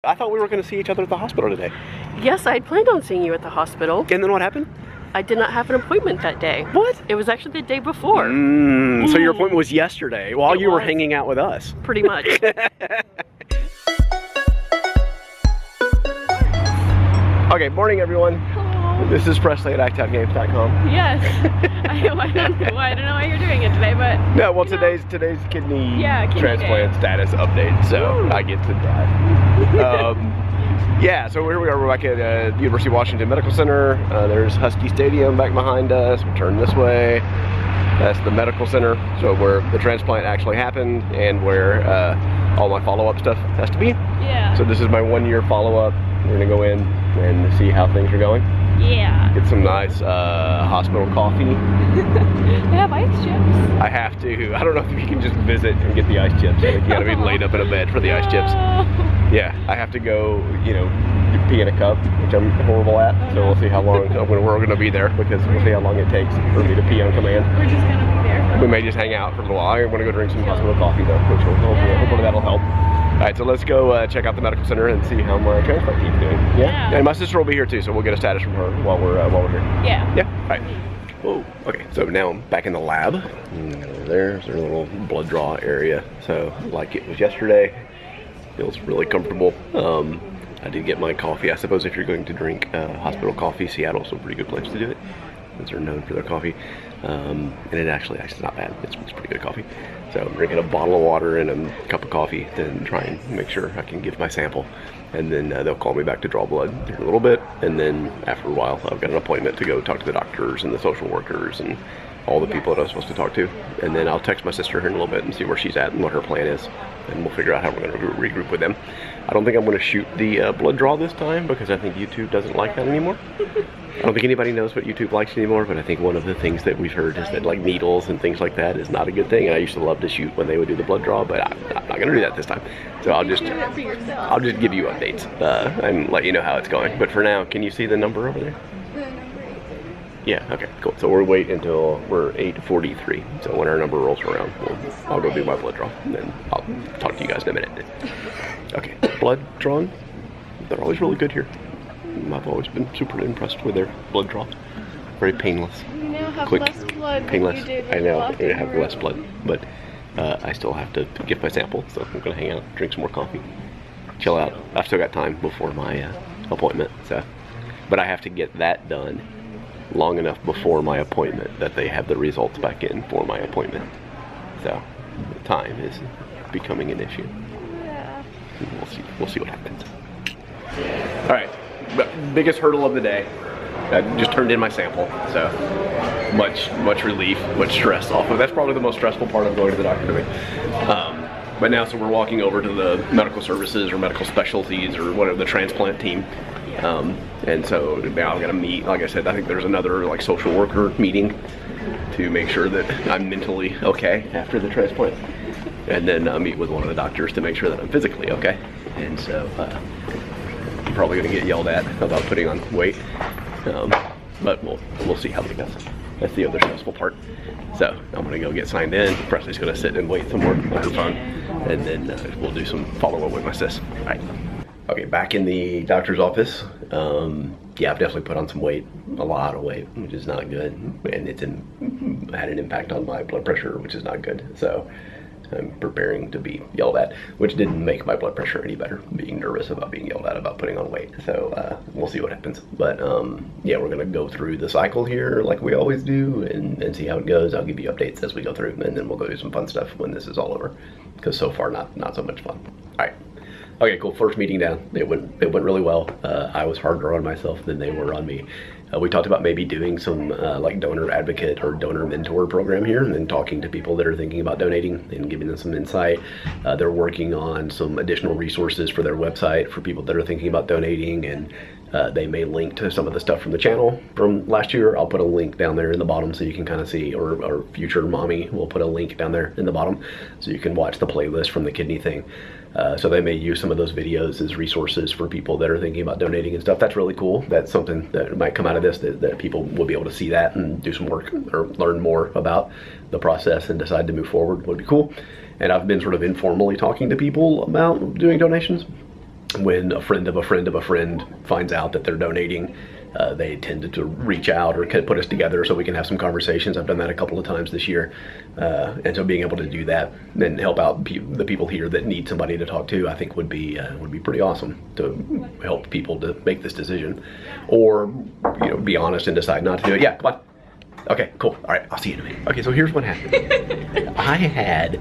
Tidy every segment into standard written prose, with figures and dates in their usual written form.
I thought we were going to see each other at the hospital today. Yes, I had planned on seeing you at the hospital. And then what happened? I did not have an appointment that day. What? It was actually the day before. So your appointment was yesterday while you were hanging out with us. Pretty much. Okay, morning everyone. Hello. This is Presley at actoutgames.com. Yes. I don't know why you're doing it today, but... No, well today's kidney transplant day. status update, so Ooh. I get to that. Yeah, so here we are, we're back at University of Washington Medical Center. There's Husky Stadium back behind us. We'll turn this way. That's the medical center, so where the transplant actually happened and where all my follow-up stuff has to be. Yeah. So this is my 1-year follow-up. We're gonna go in and see how things are going. Yeah. Get some nice hospital coffee. They have ice chips. I have to. I don't know if you can just visit and get the ice chips. I think you gotta be laid up in a bed for the ice chips. Yeah, I have to go, you know, pee in a cup, which I'm horrible at. So we'll see how long we're gonna be there, because we'll see how long it takes for me to pee on command. We're just gonna be there. We may just hang out for a little while. I'm gonna go drink some hospital coffee though, which will hopefully that'll help. All right, so let's go check out the medical center and see how my transplant team's doing. Yeah. And my sister will be here too, so we'll get a status from her while we're here. Yeah. Yeah. All right. Whoa. Okay. So now I'm back in the lab. There's their little blood draw area. So like it was yesterday, feels really comfortable. I did get my coffee. I suppose if you're going to drink hospital coffee, Seattle's a pretty good place to do it, since they're known for their coffee. And it actually not bad. It's pretty good coffee. So I'm drinking a bottle of water and a cup of coffee, then try and make sure I can give my sample. And then they'll call me back to draw blood in a little bit. And then after a while, I've got an appointment to go talk to the doctors and the social workers and all the people that I'm supposed to talk to. And then I'll text my sister here in a little bit and see where she's at and what her plan is. And we'll figure out how we're going to regroup with them. I don't think I'm going to shoot the blood draw this time, because I think YouTube doesn't like that anymore. I don't think anybody knows what YouTube likes anymore, but I think one of the things that we've heard is that like needles and things like that is not a good thing. And I used to love to shoot when they would do the blood draw, but I'm not going to do that this time. So I'll just give you updates and let you know how it's going. But for now, can you see the number over there? Yeah, okay, cool. So we'll wait until we're 8:43. So when our number rolls around, I'll go do my blood draw, and then I'll talk to you guys in a minute. Okay, blood drawn. They're always really good here. I've always been super impressed with their blood draw. Very painless. You now have quick, less blood painless. than you did I know, last I have year. less blood, but I still have to give my sample, so I'm gonna hang out, drink some more coffee, chill out. I've still got time before my appointment, so. But I have to get that done long enough before my appointment that they have the results back in for my appointment. So time is becoming an issue. Yeah. We'll see what happens. All right, biggest hurdle of the day. I just turned in my sample, so much relief, much stress off of. That's probably the most stressful part of going to the doctor to me. But now, so we're walking over to the medical services or medical specialties or whatever, the transplant team. And so now I'm gonna meet, like I said, I think there's another like social worker meeting to make sure that I'm mentally okay after the transplant. And then I'll meet with one of the doctors to make sure that I'm physically okay. And so I'm probably gonna get yelled at about putting on weight. But we'll see how it goes. That's the other stressful part. So I'm gonna go get signed in. Presley's gonna sit and wait some more on her phone. And then we'll do some follow-up with my sis. All right. Okay, back in the doctor's office. Yeah, I've definitely put on some weight, a lot of weight, which is not good. And it's had an impact on my blood pressure, which is not good. So I'm preparing to be yelled at, which didn't make my blood pressure any better, being nervous about being yelled at about putting on weight. So we'll see what happens. But yeah, we're gonna go through the cycle here like we always do and see how it goes. I'll give you updates as we go through, and then we'll go do some fun stuff when this is all over, because so far not so much fun. All right. Okay, cool. First meeting down. It went really well. I was harder on myself than they were on me. We talked about maybe doing some like donor advocate or donor mentor program here, and then talking to people that are thinking about donating and giving them some insight. They're working on some additional resources for their website for people that are thinking about donating, and they may link to some of the stuff from the channel from last year. I'll put a link down there in the bottom so you can kind of see, or future mommy will put a link down there in the bottom so you can watch the playlist from the kidney thing. So they may use some of those videos as resources for people that are thinking about donating and stuff. That's really cool. That's something that might come out of this, that people will be able to see that and do some work or learn more about the process and decide to move forward. Would be cool. And I've been sort of informally talking to people about doing donations. when a friend of a friend of a friend finds out that they're donating, they tend to reach out or put us together so we can have some conversations. I've done that a couple of times this year. And so being able to do that and help out the people here that need somebody to talk to, I think would be pretty awesome to help people to make this decision, or be honest and decide not to do it. Yeah, come on. Okay, cool. All right, I'll see you in a minute. Okay, so here's what happened. I had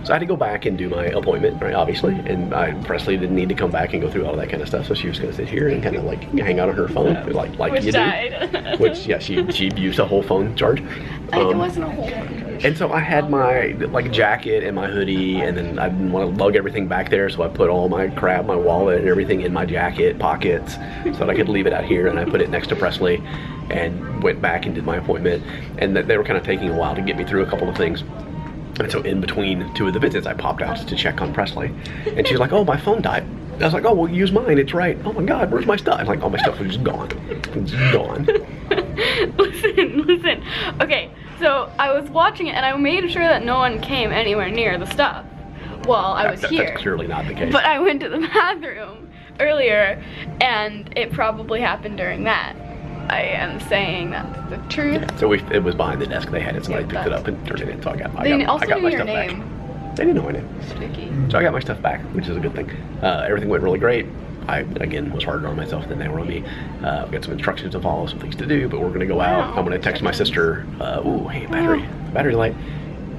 to go back and do my appointment, right, obviously, and Presley didn't need to come back and go through all that kind of stuff, so she was going to sit here and kind of like hang out on her phone, like Which you died. do. Which, yeah, she used a whole phone charge. It wasn't a whole one. And so I had my jacket and my hoodie, and then I didn't want to lug everything back there, so I put all my crap, my wallet and everything in my jacket pockets so that I could leave it out here, and I put it next to Presley and went back and did my appointment. And they were kind of taking a while to get me through a couple of things. And so in between two of the visits, I popped out to check on Presley. And she's like, oh, my phone died. I was like, oh, well, use mine, it's right. Oh my God, where's my stuff? Like, all my stuff was just gone. It's gone. Listen. Okay, so I was watching it and I made sure that no one came anywhere near the stuff while I was here. That's clearly not the case. But I went to the bathroom earlier and it probably happened during that. I am saying that's the truth. Yeah, so it was behind the desk. They had it. Somebody picked it up and turned it in. So I got my stuff back. They didn't know my name. Sticky. So I got my stuff back, which is a good thing. Everything went really great. I, again, was harder on myself than they were on me. I've got some instructions to follow, some things to do, but we're going to go out. I'm going to text my sister. Ooh, hey, battery light.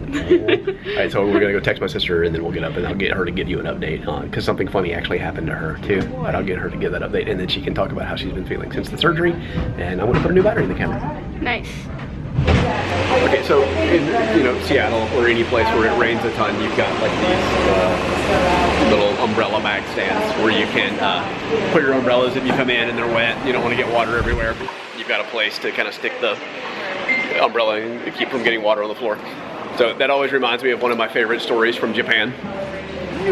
Alright, so we're going to go text my sister, and then we'll get up and I'll get her to give you an update on, because something funny actually happened to her too. But I'll get her to give that update, and then she can talk about how she's been feeling since the surgery, and I'm going to put a new battery in the camera. Nice. Okay, so in Seattle or any place where it rains a ton, you've got like these little umbrella bag stands where you can put your umbrellas if you come in and they're wet. You don't want to get water everywhere. You've got a place to kind of stick the umbrella and keep from getting water on the floor. So that always reminds me of one of my favorite stories from Japan.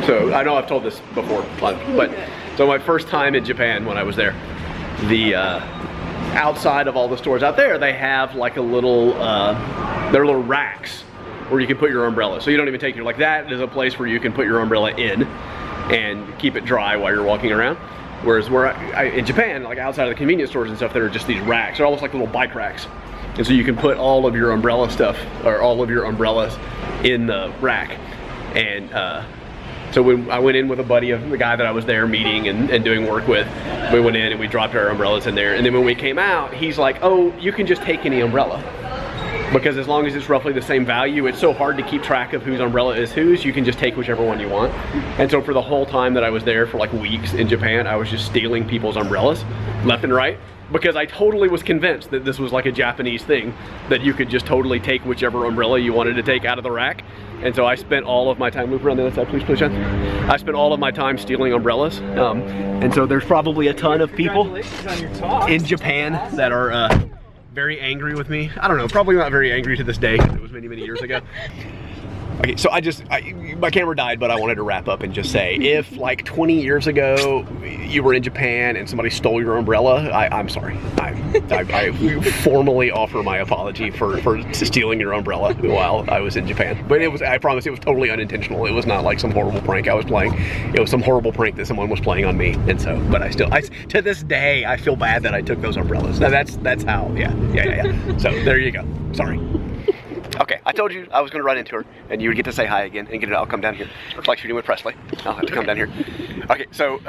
So I know I've told this before, but so my first time in Japan when I was there, the outside of all the stores out there, they have like a little, they're little racks where you can put your umbrella. So you don't even take your, like that is a place where you can put your umbrella in and keep it dry while you're walking around. Whereas in Japan, like outside of the convenience stores and stuff, there are just these racks. They're almost like little bike racks. And so you can put all of your umbrella stuff, or all of your umbrellas in the rack. And so when I went in with a buddy of the guy that I was there meeting and doing work with, we went in and we dropped our umbrellas in there. And then when we came out, he's like, oh, you can just take any umbrella. Because as long as it's roughly the same value, it's so hard to keep track of whose umbrella is whose, you can just take whichever one you want. And so for the whole time that I was there for like weeks in Japan, I was just stealing people's umbrellas left and right. Because I totally was convinced that this was like a Japanese thing, that you could just totally take whichever umbrella you wanted to take out of the rack. And so I spent all of my time, move around the other side, please, John. I spent all of my time stealing umbrellas. And so there's probably a ton of people in Japan that are very angry with me. I don't know, probably not very angry to this day, because it was many, many years ago. Okay, so my camera died, but I wanted to wrap up and just say, if like 20 years ago you were in Japan and somebody stole your umbrella, I'm sorry. I formally offer my apology for stealing your umbrella while I was in Japan. But I promise it was totally unintentional. It was not like some horrible prank I was playing. It was some horrible prank that someone was playing on me. And so, but to this day, I feel bad that I took those umbrellas. Now that's how, yeah. So there you go, sorry. Okay, I told you I was going to run into her, and you would get to say hi again, and I'll come down here. Like you're doing with Presley. I'll have to come down here. Okay, so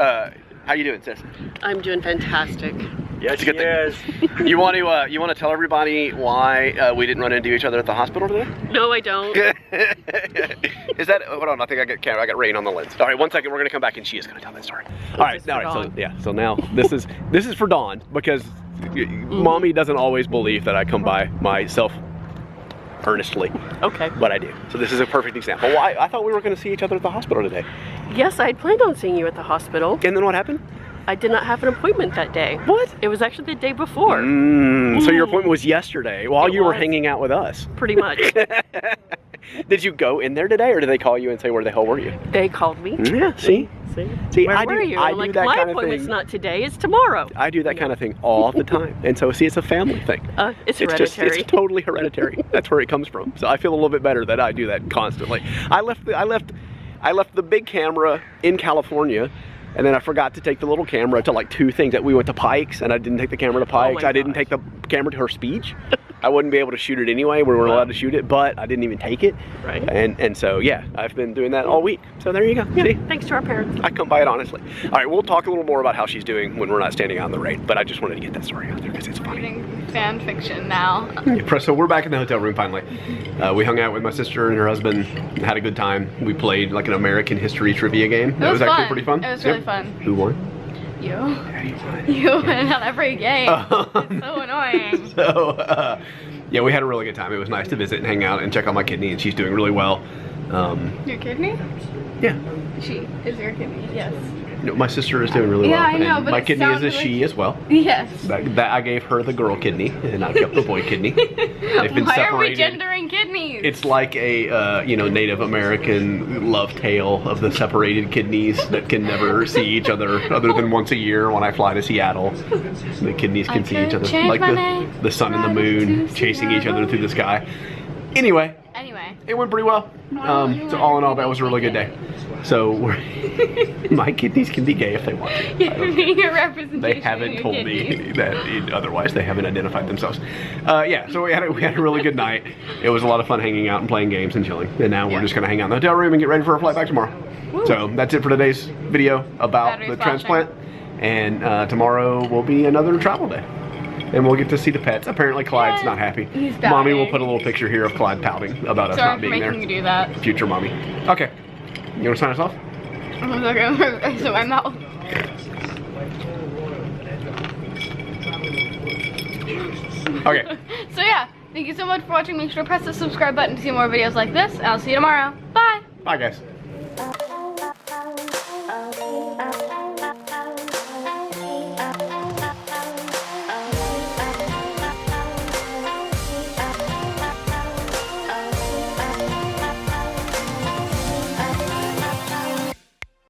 how you doing, sis? I'm doing fantastic. Yes, she is. You want to tell everybody why we didn't run into each other at the hospital today? No, I don't. Is that? Hold on, I think I got rain on the lens. All right, 1 second. We're going to come back, and she is going to tell that story. All right, so yeah. So now this is for Dawn, because Mommy doesn't always believe that I come by myself earnestly. Okay. But I do. So this is a perfect example. Well, I thought we were going to see each other at the hospital today. Yes, I had planned on seeing you at the hospital. And then what happened? I did not have an appointment that day. What? It was actually the day before. So your appointment was yesterday while you were hanging out with us. Pretty much. Did you go in there today, or did they call you and say, where the hell were you? They called me. Yeah, see? Where were you? I'm like, my appointment's not today, it's tomorrow. I do that kind of thing all the time. And so, see, it's a family thing. It's hereditary. It's totally hereditary. That's where it comes from. So I feel a little bit better that I do that constantly. I left the big camera in California, And then I forgot to take the little camera to like 2 things. That we went to Pikes, and I didn't take the camera to Pikes. I didn't take the camera to her speech. I wouldn't be able to shoot it anyway. We weren't allowed to shoot it, but I didn't even take it. Right. And so yeah, I've been doing that all week. So there you go. Yeah, See? thanks to our parents. I come by it honestly. All right, we'll talk a little more about how she's doing when we're not standing on the raid, but I just wanted to get that story out there because it's funny. Reading fan fiction now. Yeah, so we're back in the hotel room finally. We hung out with my sister and her husband, had a good time. We played like an American history trivia game. That was actually pretty fun. It was really fun. Who won? You. Yeah, you won. You win on every game. It's so annoying. So, yeah, we had a really good time. It was nice to visit and hang out and check on my kidney, and she's doing really well. Your kidney? Yeah. She is your kidney, yes. No, my sister is doing really well. Yeah, I know, and but my it kidney is a sounds like- she as well. Yes. That I gave her the girl kidney, and I kept the boy kidney. They've been Why separated. are we gendering kidneys? It's like a Native American love tale of the separated kidneys that can never see each other than once a year when I fly to Seattle. The kidneys can see each other, like the sun and the moon chasing each other through the sky. Anyway, it went pretty well. So all in all, that was a really good day. So my kidneys can be gay if they want to. Being a representation. They haven't told me that otherwise. They haven't identified themselves. Yeah, so we had a really good night. It was a lot of fun hanging out and playing games and chilling. And now we're just gonna hang out in the hotel room and get ready for our flight back tomorrow. Woo. So that's it for today's video about the transplant. And tomorrow will be another travel day. And we'll get to see the pets. Apparently Clyde's not happy. He's dying. Mommy will put a little picture here of Clyde pouting about us not being there. Sorry for making you do that. Future mommy. Okay. You want to sign us off? I'm gonna so my mouth. Okay. So yeah, thank you so much for watching. Make sure to press the subscribe button to see more videos like this. And I'll see you tomorrow. Bye. Bye guys.